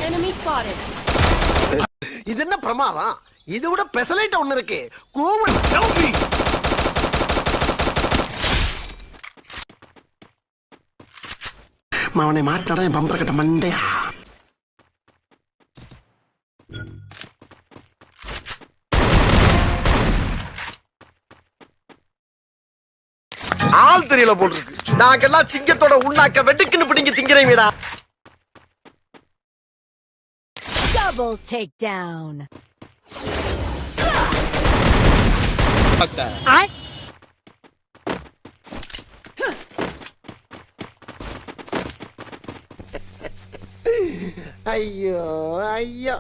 Enemy spotted. இது என்ன பிரமாதம்? இது விட பெசலைட் ஒண்ணு இருக்கு. கூவன் செல்ஃபி. மாவனை மாட்டாடா என் பம்பர கட்ட மண்டையா. ஆள் தெரியல போல் இருக்கு. நாங்கெல்லாம் சிங்கத்தோட உண்ணாக்க வெட்டுக்குன்னு பிடிங்க திங்கிறீங்கடா. Double takedown. ஐயோ ஐயோ.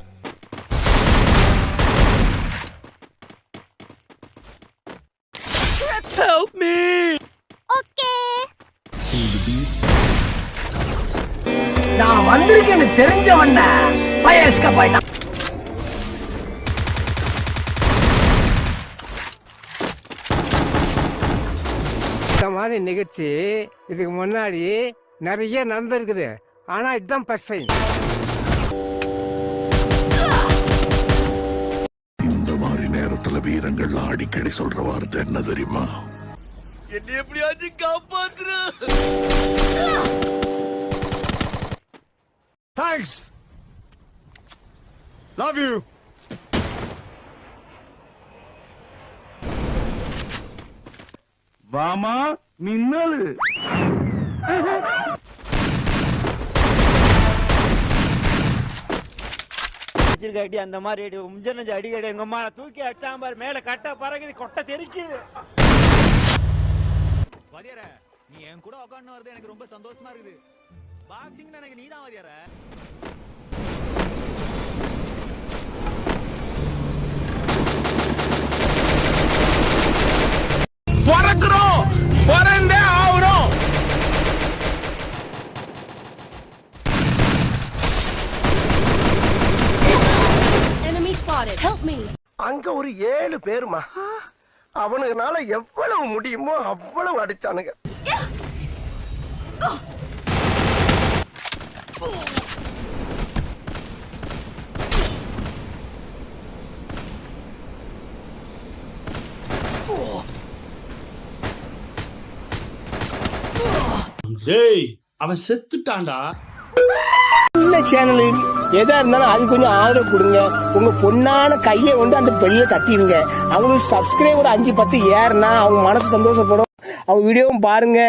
Help me. நான் வந்திருக்கேன்னு தெரிஞ்சவண்ண பயஸ்க போயிட்டான். இந்த மாதிரி நிகழ்ச்சி இதுக்கு முன்னாடி நிறைய நடந்திருக்குது. ஆனா இதுதான் ஃபர்ஸ்ட் டைம். இந்த மாதிரி நேரத்துல வீரங்கள்லாம் அடிக்கடி சொல்ற வார்த்தை என்ன தெரியுமா? என்ன எப்படியாச்சும் காப்பாத்துரு. Thanks, love you. வாமா மின்னல். அடி அந்த மாதிரி முஞ்சனஞ்சு அடிக்கடி எங்க அம்மா தூக்கி அடிச்சாம்பார் மேல கட்ட பறகுது கொட்டை தெரிக்குது. வாதியார நீ என் கூட உட்கார்ந்து வரது எனக்கு ரொம்ப சந்தோஷமா இருக்குது. பாக்ஸிங் எனக்கு நீதான் வாதியார. பறக்குறோம், பறந்தே ஆவறோம். Enemy spotted. Help me. அங்க ஒரு 7 பேருமா. அவனுங்கனால எவ்வளவு முடியுமோ அவ்வளவு அடிச்சானுங்க. டேய், அவன் செத்துட்டான்டா. இந்த சேனலு எதா இருந்தாலும் அது கொஞ்சம் ஆதரவு கொடுங்க. உங்க பொண்ணான கையை கொண்டு அந்த பெல்ல தட்டிடுங்க. அவங்களுக்கு சப்ஸ்கிரைபர் 5-10 ஏறுனா அவங்க மனசு சந்தோஷப்படும். அவங்க வீடியோவும் பாருங்க.